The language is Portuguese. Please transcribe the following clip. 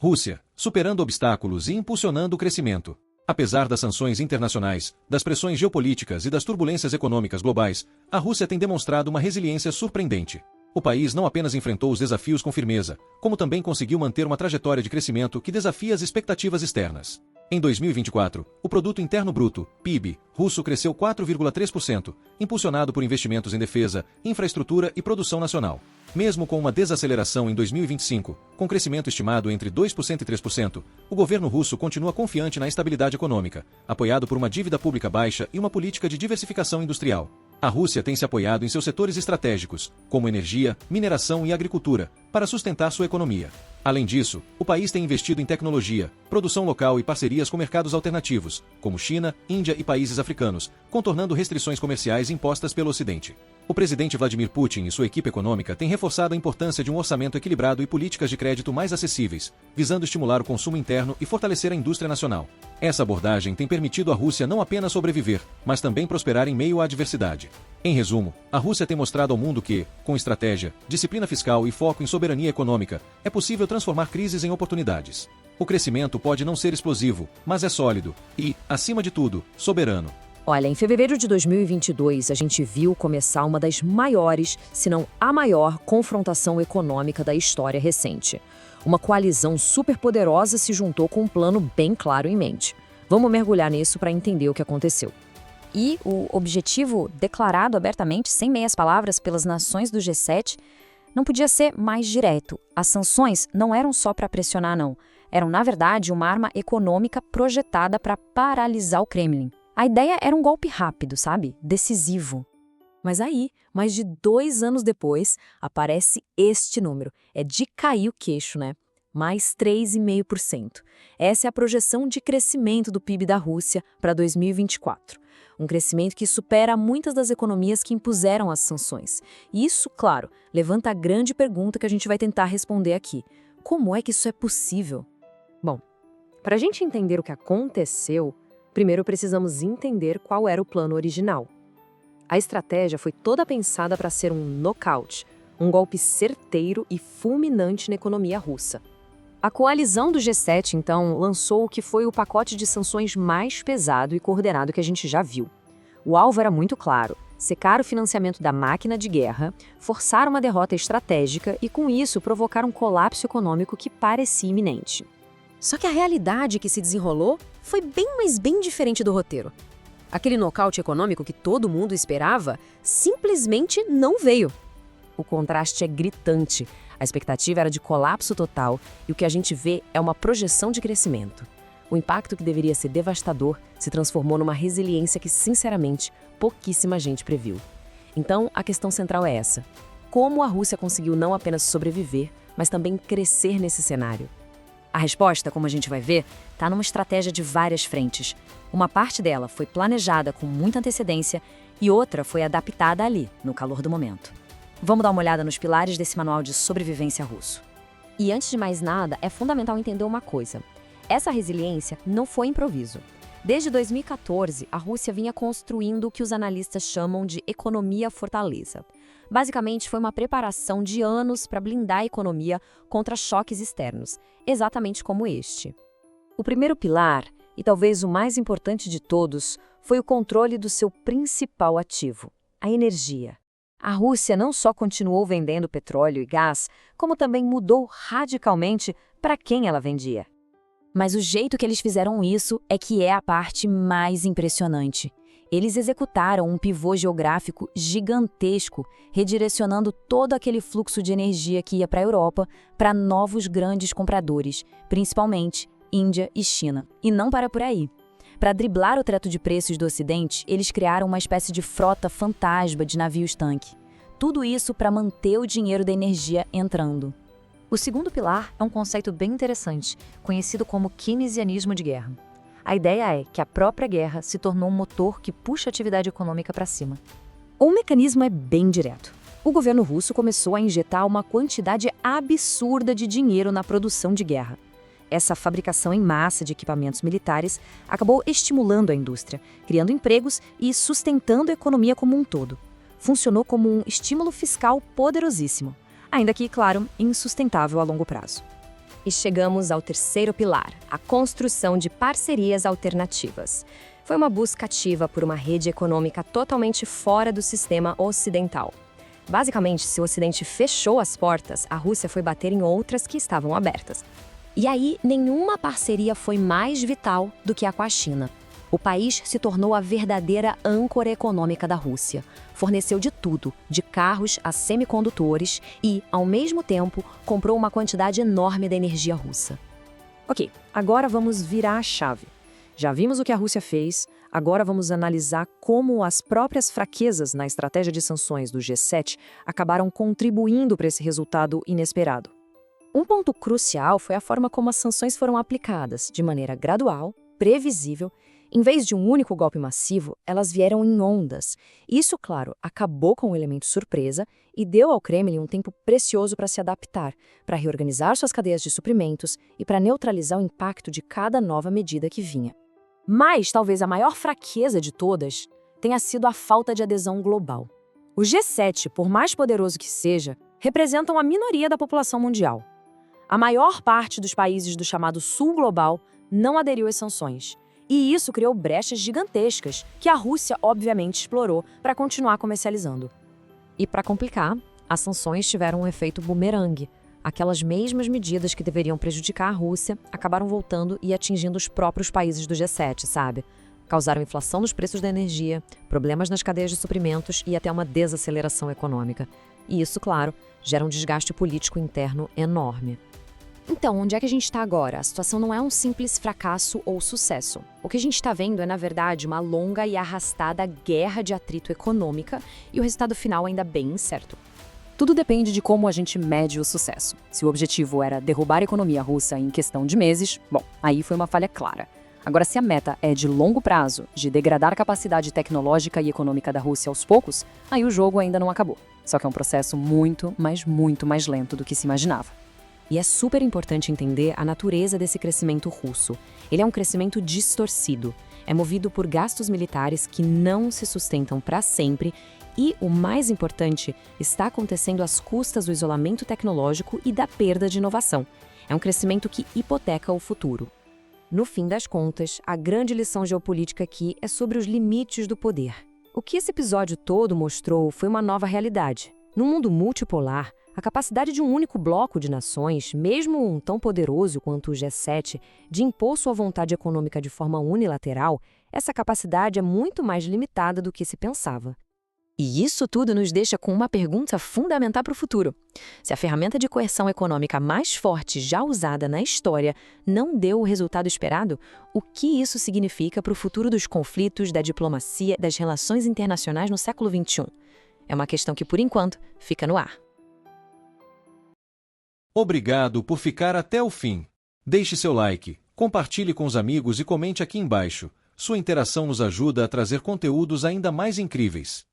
Rússia, superando obstáculos e impulsionando o crescimento. Apesar das sanções internacionais, das pressões geopolíticas e das turbulências econômicas globais, a Rússia tem demonstrado uma resiliência surpreendente. O país não apenas enfrentou os desafios com firmeza, como também conseguiu manter uma trajetória de crescimento que desafia as expectativas externas. Em 2024, o Produto Interno Bruto, PIB, russo cresceu 4,3%, impulsionado por investimentos em defesa, infraestrutura e produção nacional. Mesmo com uma desaceleração em 2025, com crescimento estimado entre 2% e 3%, o governo russo continua confiante na estabilidade econômica, apoiado por uma dívida pública baixa e uma política de diversificação industrial. A Rússia tem se apoiado em seus setores estratégicos, como energia, mineração e agricultura, para sustentar sua economia. Além disso, o país tem investido em tecnologia, produção local e parcerias com mercados alternativos, como China, Índia e países africanos, contornando restrições comerciais impostas pelo Ocidente. O presidente Vladimir Putin e sua equipe econômica têm reforçado a importância de um orçamento equilibrado e políticas de crédito mais acessíveis, visando estimular o consumo interno e fortalecer a indústria nacional. Essa abordagem tem permitido à Rússia não apenas sobreviver, mas também prosperar em meio à adversidade. Em resumo, a Rússia tem mostrado ao mundo que, com estratégia, disciplina fiscal e foco em soberania econômica, é possível transformar crises em oportunidades. O crescimento pode não ser explosivo, mas é sólido e, acima de tudo, soberano. Olha, em fevereiro de 2022, a gente viu começar uma das maiores, se não a maior, confrontação econômica da história recente. Uma coalizão superpoderosa se juntou com um plano bem claro em mente. Vamos mergulhar nisso para entender o que aconteceu. E o objetivo declarado abertamente, sem meias palavras, pelas nações do G7, não podia ser mais direto. As sanções não eram só para pressionar, não. Eram, na verdade, uma arma econômica projetada para paralisar o Kremlin. A ideia era um golpe rápido, sabe? Decisivo. Mas aí, mais de 2 anos depois, aparece este número. É de cair o queixo, né? Mais 3,5%. Essa é a projeção de crescimento do PIB da Rússia para 2024. Um crescimento que supera muitas das economias que impuseram as sanções. E isso, claro, levanta a grande pergunta que a gente vai tentar responder aqui. Como é que isso é possível? Bom, para a gente entender o que aconteceu, primeiro precisamos entender qual era o plano original. A estratégia foi toda pensada para ser um nocaute, um golpe certeiro e fulminante na economia russa. A coalizão do G7, então, lançou o que foi o pacote de sanções mais pesado e coordenado que a gente já viu. O alvo era muito claro: secar o financiamento da máquina de guerra, forçar uma derrota estratégica e, com isso, provocar um colapso econômico que parecia iminente. Só que a realidade que se desenrolou foi bem diferente do roteiro. Aquele nocaute econômico que todo mundo esperava simplesmente não veio. O contraste é gritante. A expectativa era de colapso total e o que a gente vê é uma projeção de crescimento. O impacto que deveria ser devastador se transformou numa resiliência que, sinceramente, pouquíssima gente previu. Então, a questão central é essa: como a Rússia conseguiu não apenas sobreviver, mas também crescer nesse cenário? A resposta, como a gente vai ver, está numa estratégia de várias frentes. Uma parte dela foi planejada com muita antecedência e outra foi adaptada ali, no calor do momento. Vamos dar uma olhada nos pilares desse manual de sobrevivência russo. E antes de mais nada, é fundamental entender uma coisa. Essa resiliência não foi improviso. Desde 2014, a Rússia vinha construindo o que os analistas chamam de economia fortaleza. Basicamente, foi uma preparação de anos para blindar a economia contra choques externos, exatamente como este. O primeiro pilar, e talvez o mais importante de todos, foi o controle do seu principal ativo, a energia. A Rússia não só continuou vendendo petróleo e gás, como também mudou radicalmente para quem ela vendia. Mas o jeito que eles fizeram isso é que é a parte mais impressionante. Eles executaram um pivô geográfico gigantesco, redirecionando todo aquele fluxo de energia que ia para a Europa para novos grandes compradores, principalmente Índia e China. E não para por aí. Para driblar o teto de preços do Ocidente, eles criaram uma espécie de frota fantasma de navios-tanque. Tudo isso para manter o dinheiro da energia entrando. O segundo pilar é um conceito bem interessante, conhecido como keynesianismo de guerra. A ideia é que a própria guerra se tornou um motor que puxa a atividade econômica para cima. O mecanismo é bem direto. O governo russo começou a injetar uma quantidade absurda de dinheiro na produção de guerra. Essa fabricação em massa de equipamentos militares acabou estimulando a indústria, criando empregos e sustentando a economia como um todo. Funcionou como um estímulo fiscal poderosíssimo, ainda que, claro, insustentável a longo prazo. E chegamos ao terceiro pilar, a construção de parcerias alternativas. Foi uma busca ativa por uma rede econômica totalmente fora do sistema ocidental. Basicamente, se o Ocidente fechou as portas, a Rússia foi bater em outras que estavam abertas. E aí, nenhuma parceria foi mais vital do que a com a China. O país se tornou a verdadeira âncora econômica da Rússia. Forneceu de tudo, de carros a semicondutores e, ao mesmo tempo, comprou uma quantidade enorme da energia russa. Ok, agora vamos virar a chave. Já vimos o que a Rússia fez, agora vamos analisar como as próprias fraquezas na estratégia de sanções do G7 acabaram contribuindo para esse resultado inesperado. Um ponto crucial foi a forma como as sanções foram aplicadas, de maneira gradual, previsível. Em vez de um único golpe massivo, elas vieram em ondas. Isso, claro, acabou com o elemento surpresa e deu ao Kremlin um tempo precioso para se adaptar, para reorganizar suas cadeias de suprimentos e para neutralizar o impacto de cada nova medida que vinha. Mas, talvez a maior fraqueza de todas tenha sido a falta de adesão global. O G7, por mais poderoso que seja, representam a minoria da população mundial. A maior parte dos países do chamado Sul Global não aderiu às sanções. E isso criou brechas gigantescas que a Rússia, obviamente, explorou para continuar comercializando. E para complicar, as sanções tiveram um efeito bumerangue. Aquelas mesmas medidas que deveriam prejudicar a Rússia acabaram voltando e atingindo os próprios países do G7, sabe? Causaram inflação nos preços da energia, problemas nas cadeias de suprimentos e até uma desaceleração econômica. E isso, claro, gera um desgaste político interno enorme. Então, onde é que a gente está agora? A situação não é um simples fracasso ou sucesso. O que a gente está vendo é, na verdade, uma longa e arrastada guerra de atrito econômica e o resultado final ainda bem incerto. Tudo depende de como a gente mede o sucesso. Se o objetivo era derrubar a economia russa em questão de meses, bom, aí foi uma falha clara. Agora, se a meta é de longo prazo, de degradar a capacidade tecnológica e econômica da Rússia aos poucos, aí o jogo ainda não acabou. Só que é um processo muito mais lento do que se imaginava. E é super importante entender a natureza desse crescimento russo. Ele é um crescimento distorcido. É movido por gastos militares que não se sustentam para sempre e, o mais importante, está acontecendo às custas do isolamento tecnológico e da perda de inovação. É um crescimento que hipoteca o futuro. No fim das contas, a grande lição geopolítica aqui é sobre os limites do poder. O que esse episódio todo mostrou foi uma nova realidade. No mundo multipolar, a capacidade de um único bloco de nações, mesmo um tão poderoso quanto o G7, de impor sua vontade econômica de forma unilateral, essa capacidade é muito mais limitada do que se pensava. E isso tudo nos deixa com uma pergunta fundamental para o futuro. Se a ferramenta de coerção econômica mais forte já usada na história não deu o resultado esperado, o que isso significa para o futuro dos conflitos, da diplomacia, das relações internacionais no século XXI? É uma questão que, por enquanto, fica no ar. Obrigado por ficar até o fim. Deixe seu like, compartilhe com os amigos e comente aqui embaixo. Sua interação nos ajuda a trazer conteúdos ainda mais incríveis.